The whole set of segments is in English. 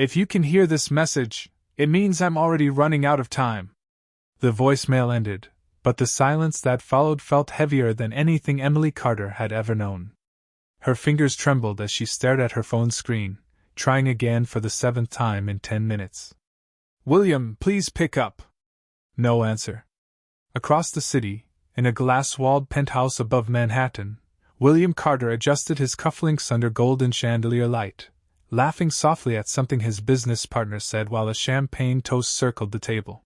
If you can hear this message, it means I'm already running out of time. The voicemail ended, but the silence that followed felt heavier than anything Emily Carter had ever known. Her fingers trembled as she stared at her phone screen, trying again for the 7th time in 10 minutes. William, please pick up. No answer. Across the city, in a glass-walled penthouse above Manhattan, William Carter adjusted his cufflinks under golden chandelier light, laughing softly at something his business partner said while a champagne toast circled the table.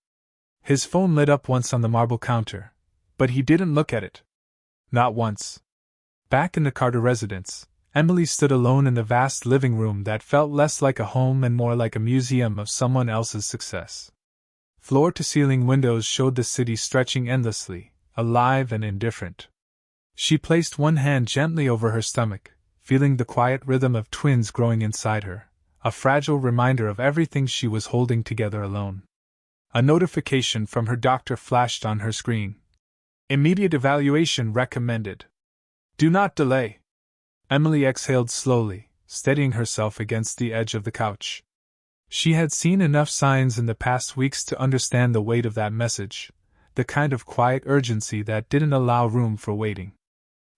His phone lit up once on the marble counter, but he didn't look at it. Not once. Back in the Carter residence, Emily stood alone in the vast living room that felt less like a home and more like a museum of someone else's success. Floor-to-ceiling windows showed the city stretching endlessly, alive and indifferent. She placed one hand gently over her stomach, feeling the quiet rhythm of twins growing inside her, a fragile reminder of everything she was holding together alone. A notification from her doctor flashed on her screen. Immediate evaluation recommended. Do not delay. Emily exhaled slowly, steadying herself against the edge of the couch. She had seen enough signs in the past weeks to understand the weight of that message, the kind of quiet urgency that didn't allow room for waiting.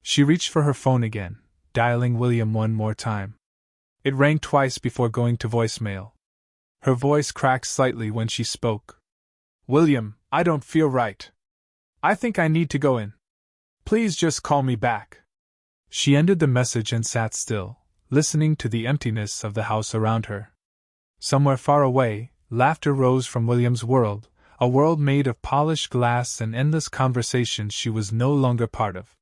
She reached for her phone again, dialing William one more time. It rang twice before going to voicemail. Her voice cracked slightly when she spoke. William, I don't feel right. I think I need to go in. Please just call me back. She ended the message and sat still, listening to the emptiness of the house around her. Somewhere far away, laughter rose from William's world, a world made of polished glass and endless conversations she was no longer part of.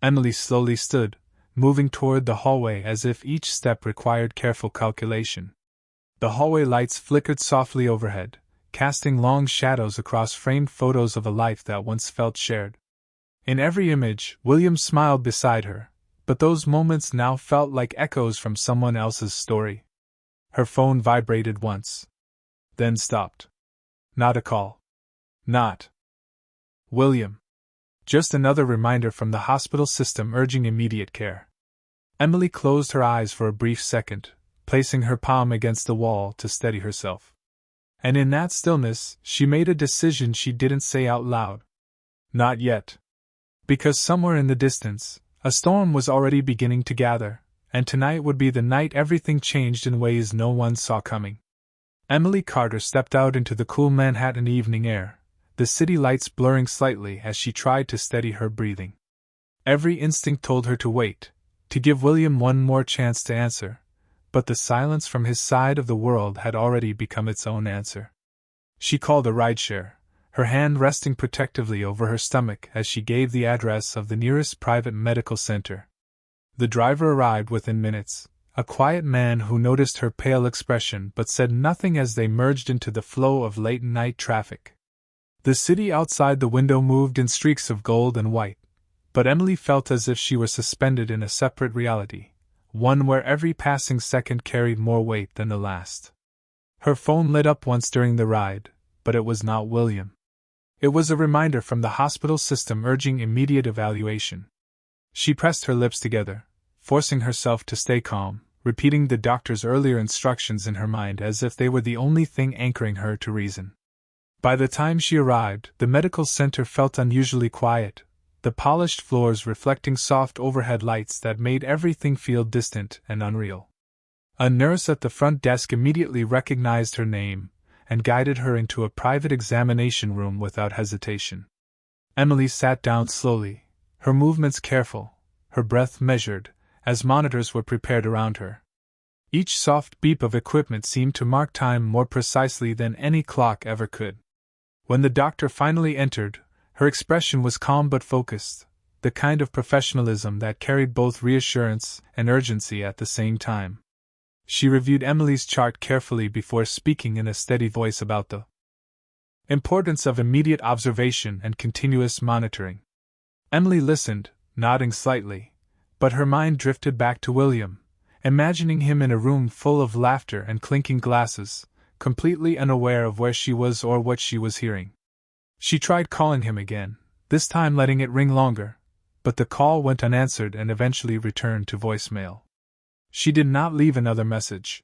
Emily slowly stood, moving toward the hallway as if each step required careful calculation. The hallway lights flickered softly overhead, casting long shadows across framed photos of a life that once felt shared. In every image, William smiled beside her, but those moments now felt like echoes from someone else's story. Her phone vibrated once, then stopped. Not a call. Not William. Just another reminder from the hospital system urging immediate care. Emily closed her eyes for a brief second, placing her palm against the wall to steady herself. And in that stillness, she made a decision she didn't say out loud. Not yet. Because somewhere in the distance, a storm was already beginning to gather, and tonight would be the night everything changed in ways no one saw coming. Emily Carter stepped out into the cool Manhattan evening air, the city lights blurring slightly as she tried to steady her breathing. Every instinct told her to wait, to give William one more chance to answer, but the silence from his side of the world had already become its own answer. She called a rideshare, her hand resting protectively over her stomach as she gave the address of the nearest private medical center. The driver arrived within minutes, a quiet man who noticed her pale expression but said nothing as they merged into the flow of late-night traffic. The city outside the window moved in streaks of gold and white, but Emily felt as if she were suspended in a separate reality, one where every passing second carried more weight than the last. Her phone lit up once during the ride, but it was not William. It was a reminder from the hospital system urging immediate evaluation. She pressed her lips together, forcing herself to stay calm, repeating the doctor's earlier instructions in her mind as if they were the only thing anchoring her to reason. By the time she arrived, the medical center felt unusually quiet, the polished floors reflecting soft overhead lights that made everything feel distant and unreal. A nurse at the front desk immediately recognized her name and guided her into a private examination room without hesitation. Emily sat down slowly, her movements careful, her breath measured, as monitors were prepared around her. Each soft beep of equipment seemed to mark time more precisely than any clock ever could. When the doctor finally entered, her expression was calm but focused, the kind of professionalism that carried both reassurance and urgency at the same time. She reviewed Emily's chart carefully before speaking in a steady voice about the importance of immediate observation and continuous monitoring. Emily listened, nodding slightly, but her mind drifted back to William, imagining him in a room full of laughter and clinking glasses, completely unaware of where she was or what she was hearing. She tried calling him again, this time letting it ring longer, but the call went unanswered and eventually returned to voicemail. She did not leave another message.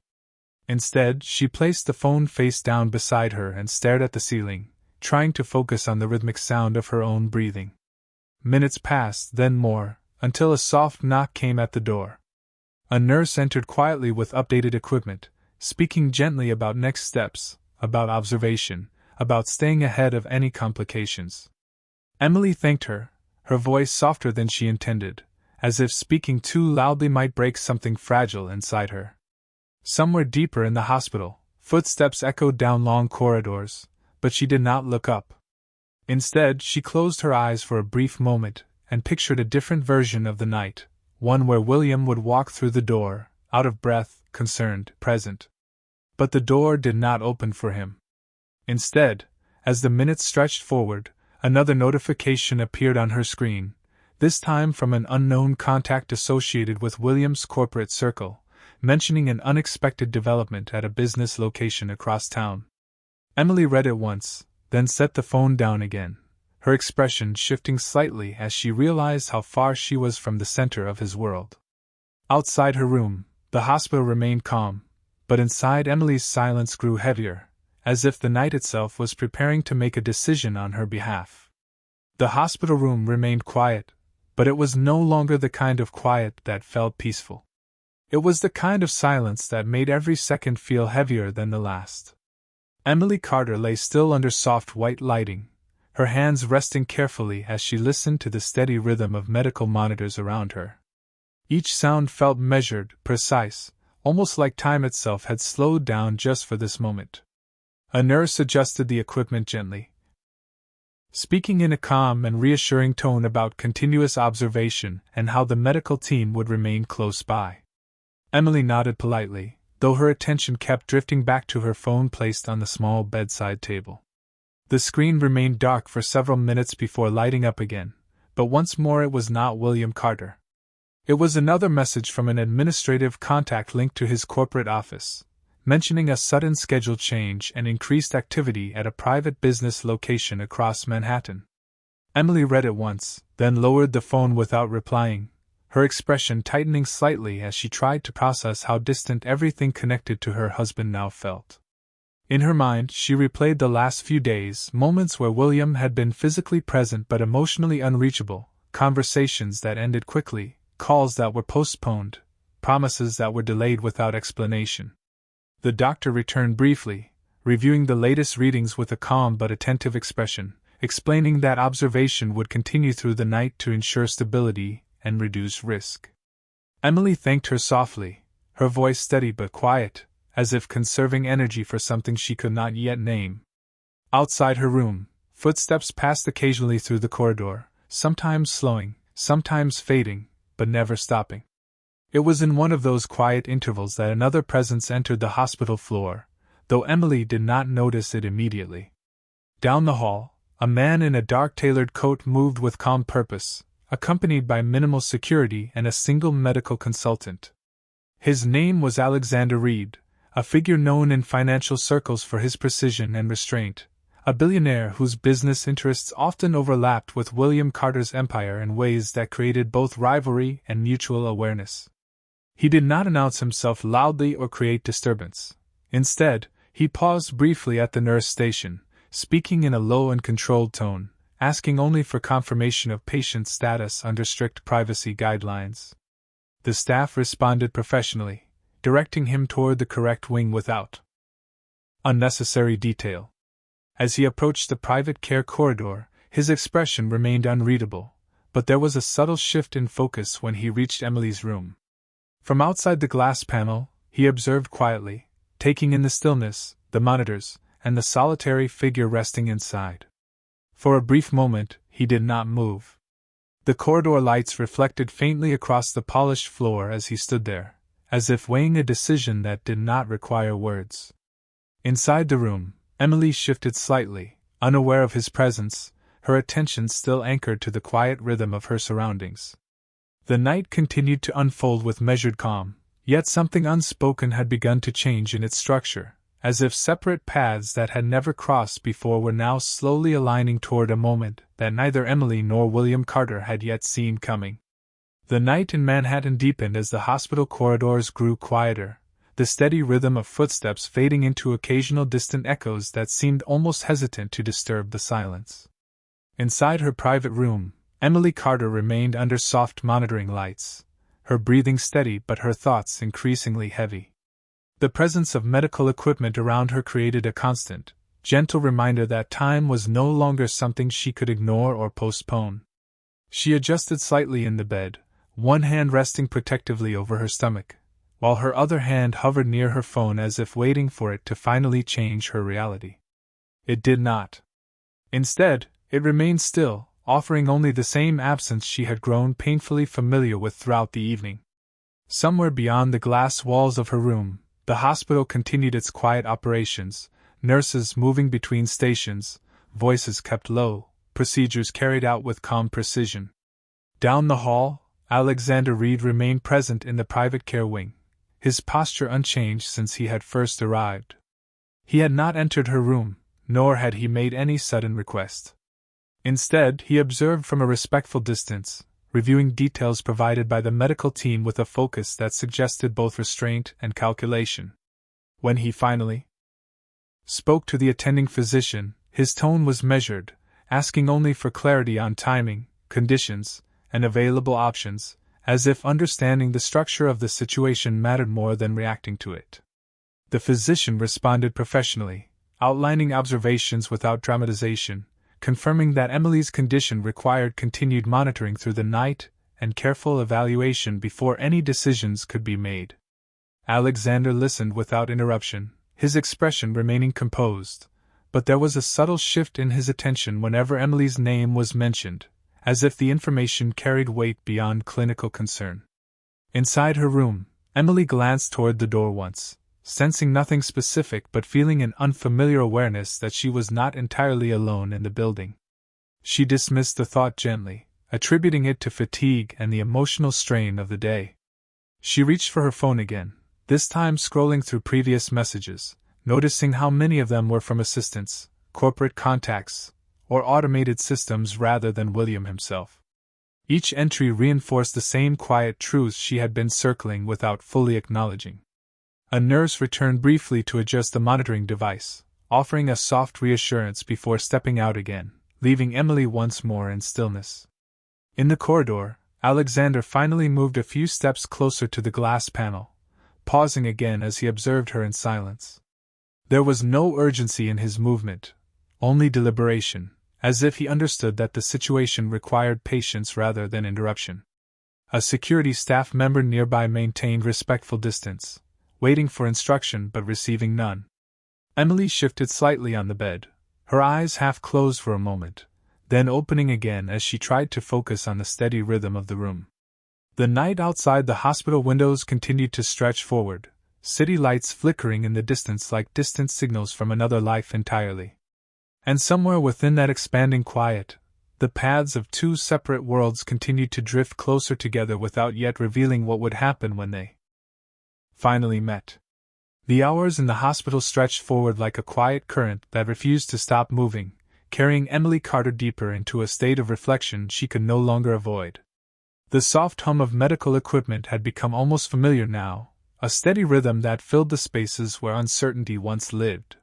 Instead, she placed the phone face down beside her and stared at the ceiling, trying to focus on the rhythmic sound of her own breathing. Minutes passed, then more, until a soft knock came at the door. A nurse entered quietly with updated equipment, speaking gently about next steps, about observation, about staying ahead of any complications. Emily thanked her, her voice softer than she intended, as if speaking too loudly might break something fragile inside her. Somewhere deeper in the hospital, footsteps echoed down long corridors, but she did not look up. Instead, she closed her eyes for a brief moment and pictured a different version of the night, one where William would walk through the door, out of breath, concerned, present. But the door did not open for him. Instead, as the minutes stretched forward, another notification appeared on her screen, this time from an unknown contact associated with William's corporate circle, mentioning an unexpected development at a business location across town. Emily read it once, then set the phone down again, her expression shifting slightly as she realized how far she was from the center of his world. Outside her room, the hospital remained calm, but inside Emily's silence grew heavier, as if the night itself was preparing to make a decision on her behalf. The hospital room remained quiet, but it was no longer the kind of quiet that felt peaceful. It was the kind of silence that made every second feel heavier than the last. Emily Carter lay still under soft white lighting, her hands resting carefully as she listened to the steady rhythm of medical monitors around her. Each sound felt measured, precise, almost like time itself had slowed down just for this moment. A nurse adjusted the equipment gently, speaking in a calm and reassuring tone about continuous observation and how the medical team would remain close by. Emily nodded politely, though her attention kept drifting back to her phone placed on the small bedside table. The screen remained dark for several minutes before lighting up again, but once more it was not William Carter. It was another message from an administrative contact linked to his corporate office, mentioning a sudden schedule change and increased activity at a private business location across Manhattan. Emily read it once, then lowered the phone without replying, her expression tightening slightly as she tried to process how distant everything connected to her husband now felt. In her mind, she replayed the last few days, moments where William had been physically present but emotionally unreachable, conversations that ended quickly, calls that were postponed, promises that were delayed without explanation. The doctor returned briefly, reviewing the latest readings with a calm but attentive expression, explaining that observation would continue through the night to ensure stability and reduce risk. Emily thanked her softly, her voice steady but quiet, as if conserving energy for something she could not yet name. Outside her room, footsteps passed occasionally through the corridor, sometimes slowing, sometimes fading, but never stopping. It was in one of those quiet intervals that another presence entered the hospital floor, though Emily did not notice it immediately. Down the hall, a man in a dark tailored coat moved with calm purpose, accompanied by minimal security and a single medical consultant. His name was Alexander Reed, a figure known in financial circles for his precision and restraint, a billionaire whose business interests often overlapped with William Carter's empire in ways that created both rivalry and mutual awareness. He did not announce himself loudly or create disturbance. Instead, he paused briefly at the nurse station, speaking in a low and controlled tone, asking only for confirmation of patient status under strict privacy guidelines. The staff responded professionally, directing him toward the correct wing without unnecessary detail. As he approached the private care corridor, his expression remained unreadable, but there was a subtle shift in focus when he reached Emily's room. From outside the glass panel, he observed quietly, taking in the stillness, the monitors, and the solitary figure resting inside. For a brief moment, he did not move. The corridor lights reflected faintly across the polished floor as he stood there, as if weighing a decision that did not require words. Inside the room, Emily shifted slightly, unaware of his presence, her attention still anchored to the quiet rhythm of her surroundings. The night continued to unfold with measured calm, yet something unspoken had begun to change in its structure, as if separate paths that had never crossed before were now slowly aligning toward a moment that neither Emily nor William Carter had yet seen coming. The night in Manhattan deepened as the hospital corridors grew quieter, the steady rhythm of footsteps fading into occasional distant echoes that seemed almost hesitant to disturb the silence. Inside her private room, Emily Carter remained under soft monitoring lights, her breathing steady but her thoughts increasingly heavy. The presence of medical equipment around her created a constant, gentle reminder that time was no longer something she could ignore or postpone. She adjusted slightly in the bed, one hand resting protectively over her stomach, while her other hand hovered near her phone as if waiting for it to finally change her reality. It did not. Instead, it remained still, offering only the same absence she had grown painfully familiar with throughout the evening. Somewhere beyond the glass walls of her room, the hospital continued its quiet operations, nurses moving between stations, voices kept low, procedures carried out with calm precision. Down the hall, Alexander Reed remained present in the private care wing, his posture unchanged since he had first arrived. He had not entered her room, nor had he made any sudden request. Instead, he observed from a respectful distance, reviewing details provided by the medical team with a focus that suggested both restraint and calculation. When he finally spoke to the attending physician, his tone was measured, asking only for clarity on timing, conditions, and available options, as if understanding the structure of the situation mattered more than reacting to it. The physician responded professionally, outlining observations without dramatization, confirming that Emily's condition required continued monitoring through the night and careful evaluation before any decisions could be made. Alexander listened without interruption, his expression remaining composed, but there was a subtle shift in his attention whenever Emily's name was mentioned, as if the information carried weight beyond clinical concern. Inside her room, Emily glanced toward the door once, sensing nothing specific but feeling an unfamiliar awareness that she was not entirely alone in the building. She dismissed the thought gently, attributing it to fatigue and the emotional strain of the day. She reached for her phone again, this time scrolling through previous messages, noticing how many of them were from assistants, corporate contacts, or automated systems rather than William himself. Each entry reinforced the same quiet truths she had been circling without fully acknowledging. A nurse returned briefly to adjust the monitoring device, offering a soft reassurance before stepping out again, leaving Emily once more in stillness. In the corridor, Alexander finally moved a few steps closer to the glass panel, pausing again as he observed her in silence. There was no urgency in his movement, only deliberation, as if he understood that the situation required patience rather than interruption. A security staff member nearby maintained respectful distance, waiting for instruction but receiving none. Emily shifted slightly on the bed, her eyes half closed for a moment, then opening again as she tried to focus on the steady rhythm of the room. The night outside the hospital windows continued to stretch forward, city lights flickering in the distance like distant signals from another life entirely. And somewhere within that expanding quiet, the paths of two separate worlds continued to drift closer together without yet revealing what would happen when they finally met. The hours in the hospital stretched forward like a quiet current that refused to stop moving, carrying Emily Carter deeper into a state of reflection she could no longer avoid. The soft hum of medical equipment had become almost familiar now, a steady rhythm that filled the spaces where uncertainty once lived.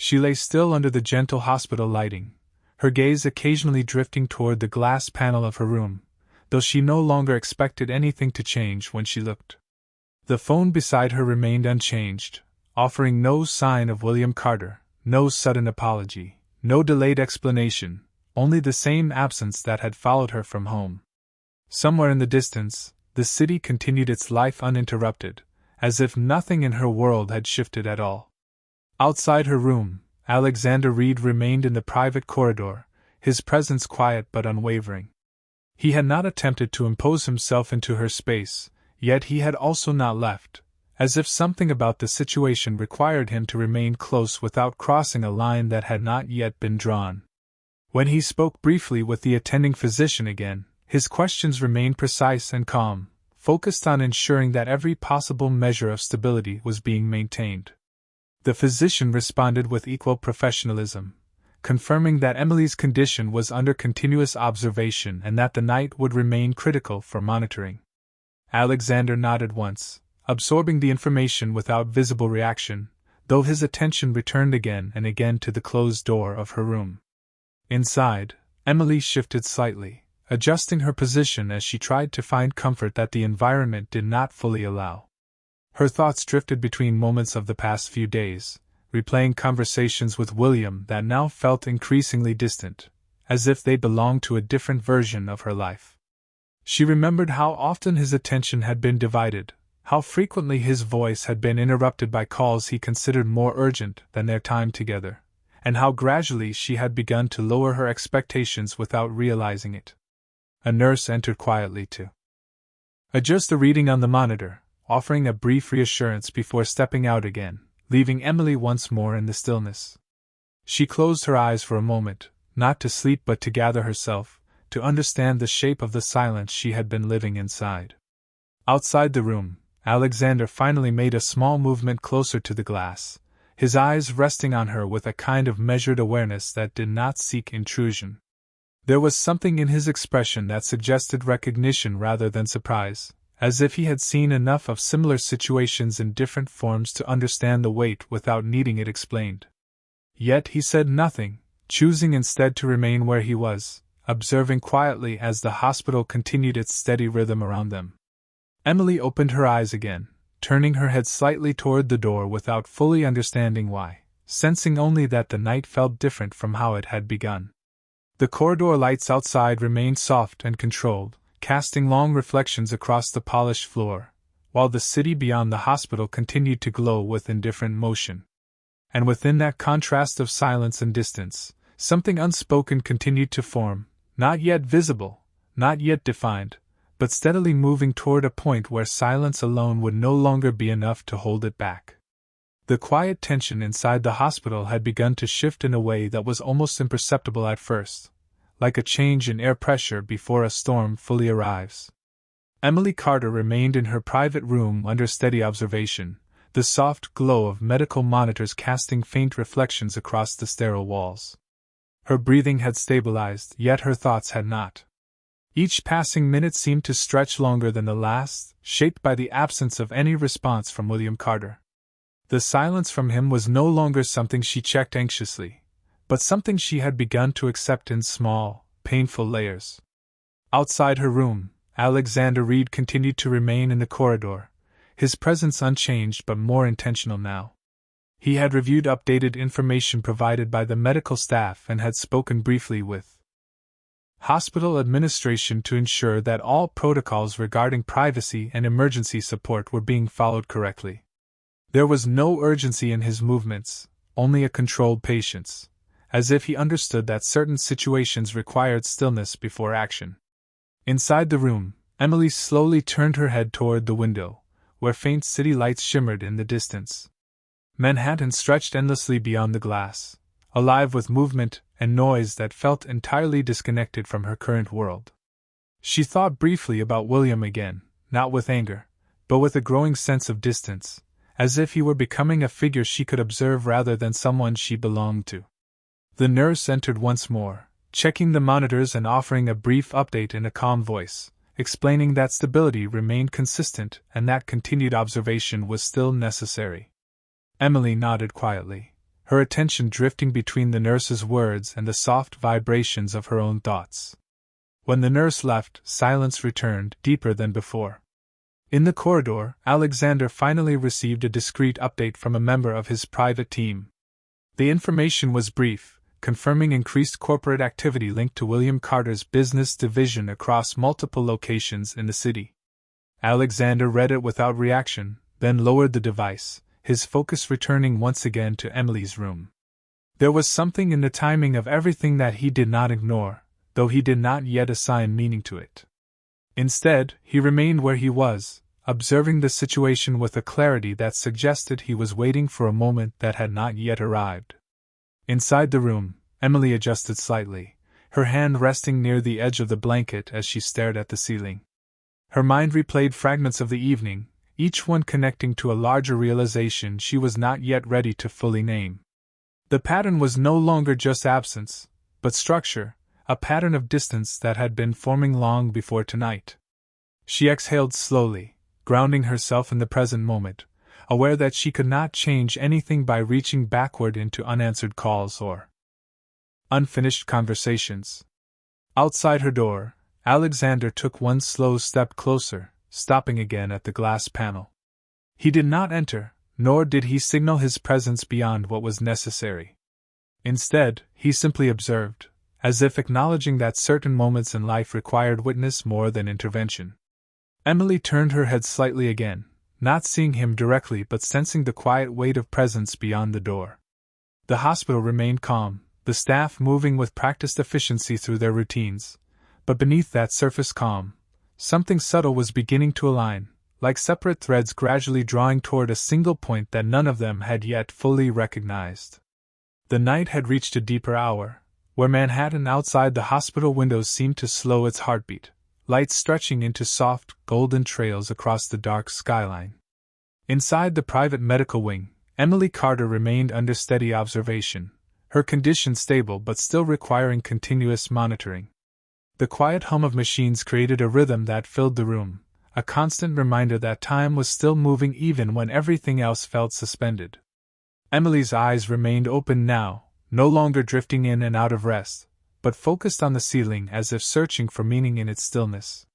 She lay still under the gentle hospital lighting, her gaze occasionally drifting toward the glass panel of her room, though she no longer expected anything to change when she looked. The phone beside her remained unchanged, offering no sign of William Carter, no sudden apology, no delayed explanation, only the same absence that had followed her from home. Somewhere in the distance, the city continued its life uninterrupted, as if nothing in her world had shifted at all. Outside her room, Alexander Reed remained in the private corridor, his presence quiet but unwavering. He had not attempted to impose himself into her space, yet he had also not left, as if something about the situation required him to remain close without crossing a line that had not yet been drawn. When he spoke briefly with the attending physician again, his questions remained precise and calm, focused on ensuring that every possible measure of stability was being maintained. The physician responded with equal professionalism, confirming that Emily's condition was under continuous observation and that the night would remain critical for monitoring. Alexander nodded once, absorbing the information without visible reaction, though his attention returned again and again to the closed door of her room. Inside, Emily shifted slightly, adjusting her position as she tried to find comfort that the environment did not fully allow. Her thoughts drifted between moments of the past few days, replaying conversations with William that now felt increasingly distant, as if they belonged to a different version of her life. She remembered how often his attention had been divided, how frequently his voice had been interrupted by calls he considered more urgent than their time together, and how gradually she had begun to lower her expectations without realizing it. A nurse entered quietly to adjust the reading on the monitor, offering a brief reassurance before stepping out again, leaving Emily once more in the stillness. She closed her eyes for a moment, not to sleep but to gather herself, to understand the shape of the silence she had been living inside. Outside the room, Alexander finally made a small movement closer to the glass, his eyes resting on her with a kind of measured awareness that did not seek intrusion. There was something in his expression that suggested recognition rather than surprise, as if he had seen enough of similar situations in different forms to understand the weight without needing it explained. Yet he said nothing, choosing instead to remain where he was, observing quietly as the hospital continued its steady rhythm around them. Emily opened her eyes again, turning her head slightly toward the door without fully understanding why, sensing only that the night felt different from how it had begun. The corridor lights outside remained soft and controlled, casting long reflections across the polished floor, while the city beyond the hospital continued to glow with indifferent motion. And within that contrast of silence and distance, something unspoken continued to form, not yet visible, not yet defined, but steadily moving toward a point where silence alone would no longer be enough to hold it back. The quiet tension inside the hospital had begun to shift in a way that was almost imperceptible at first, like a change in air pressure before a storm fully arrives. Emily Carter remained in her private room under steady observation, the soft glow of medical monitors casting faint reflections across the sterile walls. Her breathing had stabilized, yet her thoughts had not. Each passing minute seemed to stretch longer than the last, shaped by the absence of any response from William Carter. The silence from him was no longer something she checked anxiously, but something she had begun to accept in small, painful layers. Outside her room, Alexander Reed continued to remain in the corridor, his presence unchanged but more intentional now. He had reviewed updated information provided by the medical staff and had spoken briefly with hospital administration to ensure that all protocols regarding privacy and emergency support were being followed correctly. There was no urgency in his movements, only a controlled patience, as if he understood that certain situations required stillness before action. Inside the room, Emily slowly turned her head toward the window, where faint city lights shimmered in the distance. Manhattan stretched endlessly beyond the glass, alive with movement and noise that felt entirely disconnected from her current world. She thought briefly about William again, not with anger, but with a growing sense of distance, as if he were becoming a figure she could observe rather than someone she belonged to. The nurse entered once more, checking the monitors and offering a brief update in a calm voice, explaining that stability remained consistent and that continued observation was still necessary. Emily nodded quietly, her attention drifting between the nurse's words and the soft vibrations of her own thoughts. When the nurse left, silence returned, deeper than before. In the corridor, Alexander finally received a discreet update from a member of his private team. The information was brief, confirming increased corporate activity linked to William Carter's business division across multiple locations in the city. Alexander read it without reaction, then lowered the device, his focus returning once again to Emily's room. There was something in the timing of everything that he did not ignore, though he did not yet assign meaning to it. Instead, he remained where he was, observing the situation with a clarity that suggested he was waiting for a moment that had not yet arrived. Inside the room, Emily adjusted slightly, her hand resting near the edge of the blanket as she stared at the ceiling. Her mind replayed fragments of the evening, each one connecting to a larger realization she was not yet ready to fully name. The pattern was no longer just absence, but structure, a pattern of distance that had been forming long before tonight. She exhaled slowly, grounding herself in the present moment, aware that she could not change anything by reaching backward into unanswered calls or unfinished conversations. Outside her door, Alexander took one slow step closer, stopping again at the glass panel. He did not enter, nor did he signal his presence beyond what was necessary. Instead, he simply observed, as if acknowledging that certain moments in life required witness more than intervention. Emily turned her head slightly again, not seeing him directly but sensing the quiet weight of presence beyond the door. The hospital remained calm, the staff moving with practiced efficiency through their routines, but beneath that surface calm, something subtle was beginning to align, like separate threads gradually drawing toward a single point that none of them had yet fully recognized. The night had reached a deeper hour, where Manhattan outside the hospital windows seemed to slow its heartbeat, lights stretching into soft, golden trails across the dark skyline. Inside the private medical wing, Emily Carter remained under steady observation, her condition stable but still requiring continuous monitoring. The quiet hum of machines created a rhythm that filled the room, a constant reminder that time was still moving even when everything else felt suspended. Emily's eyes remained open now, no longer drifting in and out of rest, but focused on the ceiling as if searching for meaning in its stillness.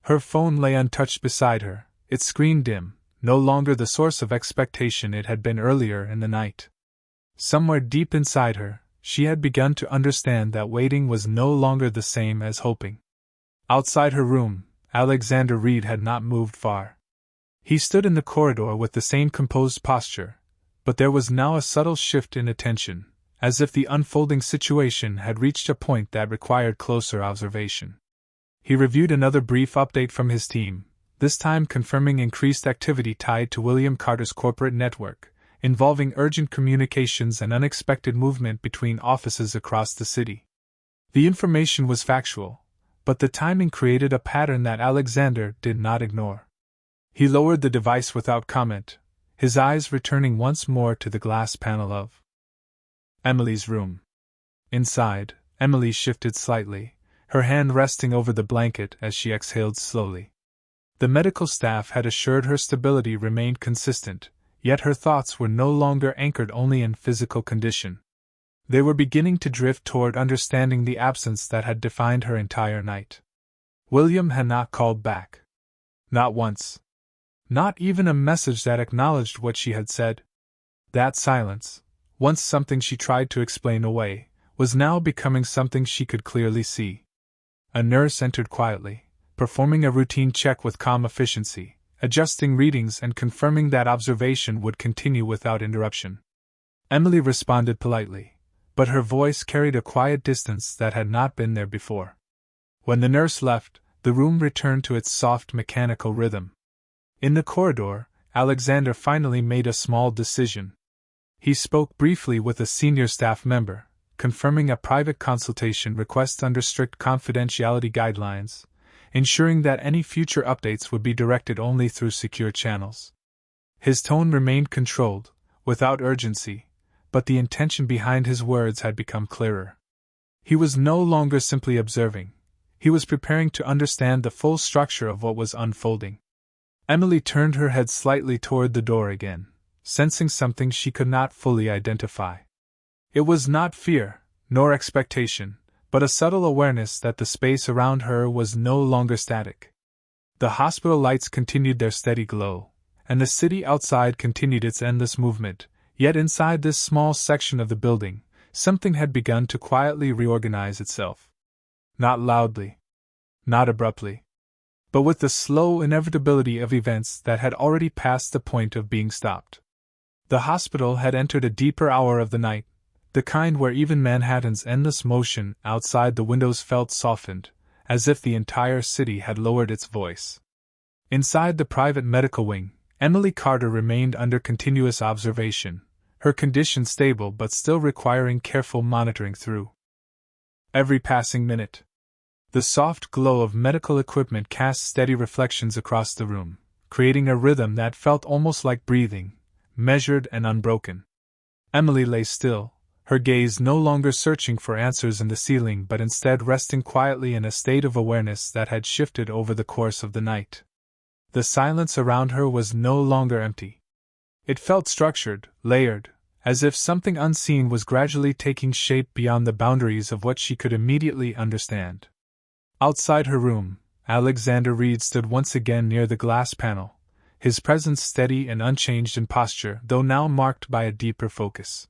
Her phone lay untouched beside her, its screen dim, no longer the source of expectation it had been earlier in the night. Somewhere deep inside her, she had begun to understand that waiting was no longer the same as hoping. Outside her room, Alexander Reed had not moved far. He stood in the corridor with the same composed posture, but there was now a subtle shift in attention, as if the unfolding situation had reached a point that required closer observation. He reviewed another brief update from his team, this time confirming increased activity tied to William Carter's corporate network, involving urgent communications and unexpected movement between offices across the city. The information was factual, but the timing created a pattern that Alexander did not ignore. He lowered the device without comment, his eyes returning once more to the glass panel of Emily's room. Inside, Emily shifted slightly, her hand resting over the blanket as she exhaled slowly. The medical staff had assured her stability remained consistent, yet her thoughts were no longer anchored only in physical condition. They were beginning to drift toward understanding the absence that had defined her entire night. William had not called back. Not once. Not even a message that acknowledged what she had said. That silence, once something she tried to explain away, was now becoming something she could clearly see. A nurse entered quietly, performing a routine check with calm efficiency, adjusting readings and confirming that observation would continue without interruption. Emily responded politely, but her voice carried a quiet distance that had not been there before. When the nurse left, the room returned to its soft mechanical rhythm. In the corridor, Alexander finally made a small decision. He spoke briefly with a senior staff member, confirming a private consultation request under strict confidentiality guidelines, ensuring that any future updates would be directed only through secure channels. His tone remained controlled, without urgency, but the intention behind his words had become clearer. He was no longer simply observing, he was preparing to understand the full structure of what was unfolding. Emily turned her head slightly toward the door again, sensing something she could not fully identify. It was not fear, nor expectation, but a subtle awareness that the space around her was no longer static. The hospital lights continued their steady glow, and the city outside continued its endless movement, yet inside this small section of the building, something had begun to quietly reorganize itself. Not loudly, not abruptly, but with the slow inevitability of events that had already passed the point of being stopped. The hospital had entered a deeper hour of the night, the kind where even Manhattan's endless motion outside the windows felt softened, as if the entire city had lowered its voice. Inside the private medical wing, Emily Carter remained under continuous observation, her condition stable but still requiring careful monitoring through every passing minute. The soft glow of medical equipment cast steady reflections across the room, creating a rhythm that felt almost like breathing, measured and unbroken. Emily lay still, her gaze no longer searching for answers in the ceiling but instead resting quietly in a state of awareness that had shifted over the course of the night. The silence around her was no longer empty. It felt structured, layered, as if something unseen was gradually taking shape beyond the boundaries of what she could immediately understand. Outside her room, Alexander Reed stood once again near the glass panel, his presence steady and unchanged in posture, though now marked by a deeper focus.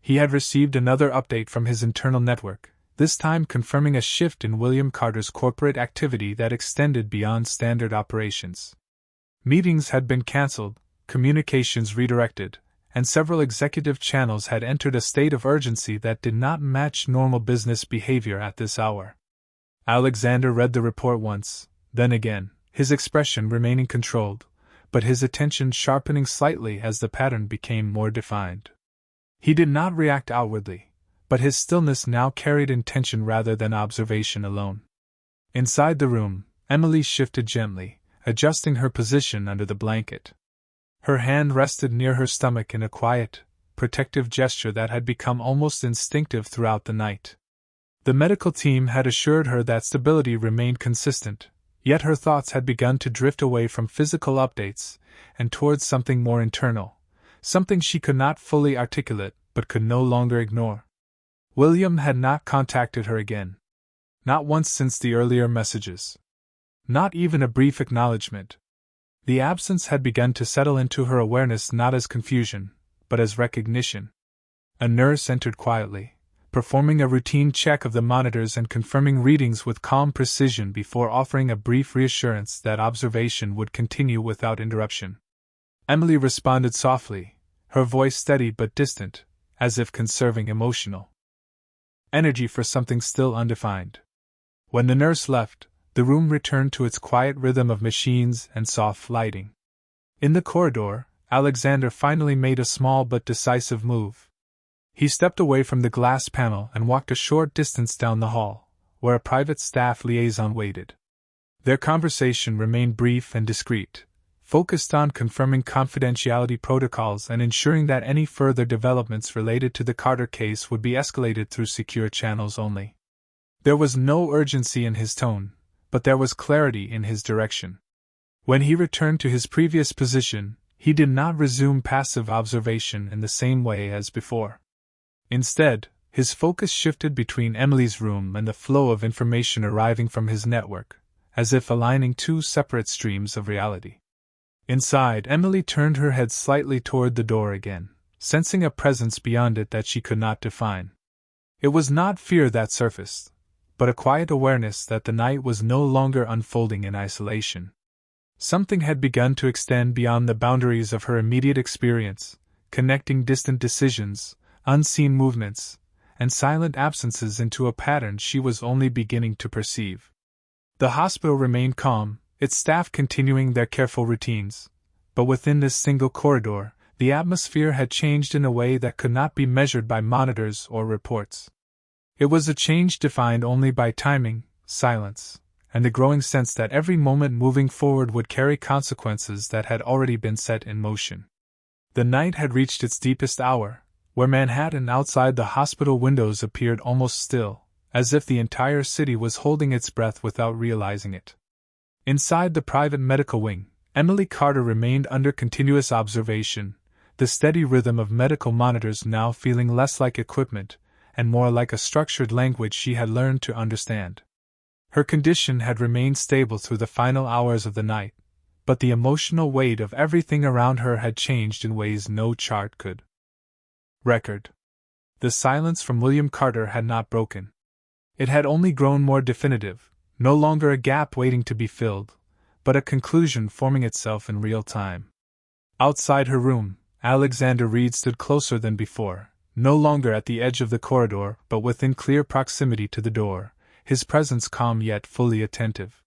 He had received another update from his internal network, this time confirming a shift in William Carter's corporate activity that extended beyond standard operations. Meetings had been cancelled, communications redirected, and several executive channels had entered a state of urgency that did not match normal business behavior at this hour. Alexander read the report once, then again, his expression remaining controlled, but his attention sharpening slightly as the pattern became more defined. He did not react outwardly, but his stillness now carried intention rather than observation alone. Inside the room, Emily shifted gently, adjusting her position under the blanket. Her hand rested near her stomach in a quiet, protective gesture that had become almost instinctive throughout the night. The medical team had assured her that stability remained consistent, yet her thoughts had begun to drift away from physical updates and towards something more internal, something she could not fully articulate but could no longer ignore. William had not contacted her again. Not once since the earlier messages. Not even a brief acknowledgement. The absence had begun to settle into her awareness not as confusion, but as recognition. A nurse entered quietly, performing a routine check of the monitors and confirming readings with calm precision before offering a brief reassurance that observation would continue without interruption. Emily responded softly, her voice steady but distant, as if conserving emotional energy for something still undefined. When the nurse left, the room returned to its quiet rhythm of machines and soft lighting. In the corridor, Alexander finally made a small but decisive move. He stepped away from the glass panel and walked a short distance down the hall, where a private staff liaison waited. Their conversation remained brief and discreet, focused on confirming confidentiality protocols and ensuring that any further developments related to the Carter case would be escalated through secure channels only. There was no urgency in his tone, but there was clarity in his direction. When he returned to his previous position, he did not resume passive observation in the same way as before. Instead, his focus shifted between Emily's room and the flow of information arriving from his network, as if aligning two separate streams of reality. Inside, Emily turned her head slightly toward the door again, sensing a presence beyond it that she could not define. It was not fear that surfaced, but a quiet awareness that the night was no longer unfolding in isolation. Something had begun to extend beyond the boundaries of her immediate experience, connecting distant decisions, unseen movements, and silent absences into a pattern she was only beginning to perceive. The hospital remained calm, its staff continuing their careful routines, but within this single corridor, the atmosphere had changed in a way that could not be measured by monitors or reports. It was a change defined only by timing, silence, and the growing sense that every moment moving forward would carry consequences that had already been set in motion. The night had reached its deepest hour, where Manhattan outside the hospital windows appeared almost still, as if the entire city was holding its breath without realizing it. Inside the private medical wing, Emily Carter remained under continuous observation, the steady rhythm of medical monitors now feeling less like equipment and more like a structured language she had learned to understand. Her condition had remained stable through the final hours of the night, but the emotional weight of everything around her had changed in ways no chart could record. The silence from William Carter had not broken. It had only grown more definitive, no longer a gap waiting to be filled, but a conclusion forming itself in real time. Outside her room, Alexander Reed stood closer than before, no longer at the edge of the corridor but within clear proximity to the door, his presence calm yet fully attentive.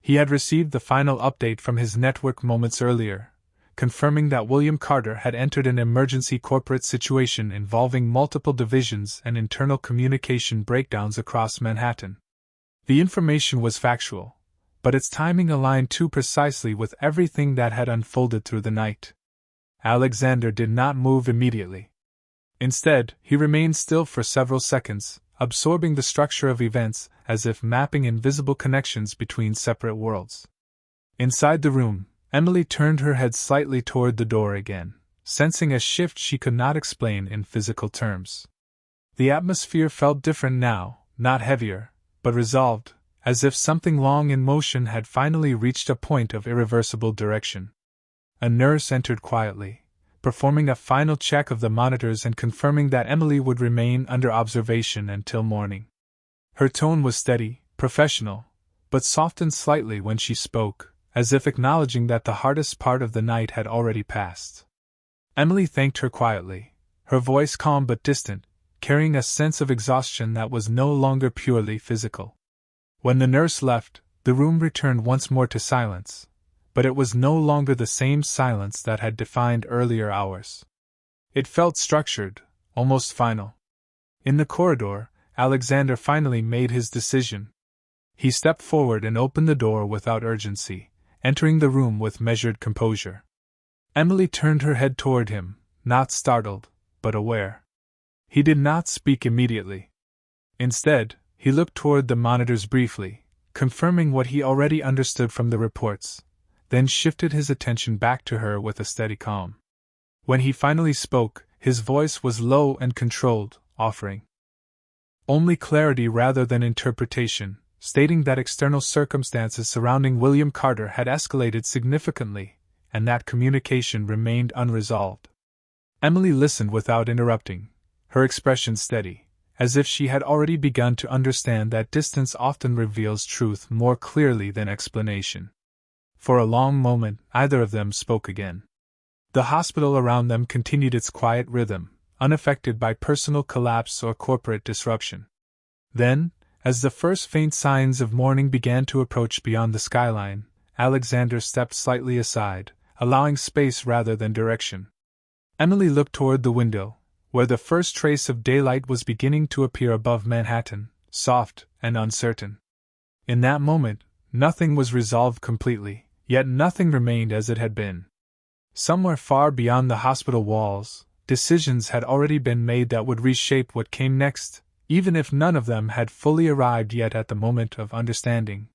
He had received the final update from his network moments earlier, confirming that William Carter had entered an emergency corporate situation involving multiple divisions and internal communication breakdowns across Manhattan. The information was factual, but its timing aligned too precisely with everything that had unfolded through the night. Alexander did not move immediately. Instead, he remained still for several seconds, absorbing the structure of events as if mapping invisible connections between separate worlds. Inside the room, Emily turned her head slightly toward the door again, sensing a shift she could not explain in physical terms. The atmosphere felt different now, not heavier, but resolved, as if something long in motion had finally reached a point of irreversible direction. A nurse entered quietly, performing a final check of the monitors and confirming that Emily would remain under observation until morning. Her tone was steady, professional, but softened slightly when she spoke, as if acknowledging that the hardest part of the night had already passed. Emily thanked her quietly, her voice calm but distant, carrying a sense of exhaustion that was no longer purely physical. When the nurse left, the room returned once more to silence, but it was no longer the same silence that had defined earlier hours. It felt structured, almost final. In the corridor, Alexander finally made his decision. He stepped forward and opened the door without urgency, entering the room with measured composure. Emily turned her head toward him, not startled, but aware. He did not speak immediately. Instead, he looked toward the monitors briefly, confirming what he already understood from the reports, then shifted his attention back to her with a steady calm. When he finally spoke, his voice was low and controlled, offering only clarity rather than interpretation, stating that external circumstances surrounding William Carter had escalated significantly, and that communication remained unresolved. Emily listened without interrupting, her expression steady, as if she had already begun to understand that distance often reveals truth more clearly than explanation. For a long moment, neither of them spoke again. The hospital around them continued its quiet rhythm, unaffected by personal collapse or corporate disruption. Then, as the first faint signs of morning began to approach beyond the skyline, Alexander stepped slightly aside, allowing space rather than direction. Emily looked toward the window, where the first trace of daylight was beginning to appear above Manhattan, soft and uncertain. In that moment, nothing was resolved completely, yet nothing remained as it had been. Somewhere far beyond the hospital walls, decisions had already been made that would reshape what came next, even if none of them had fully arrived yet at the moment of understanding.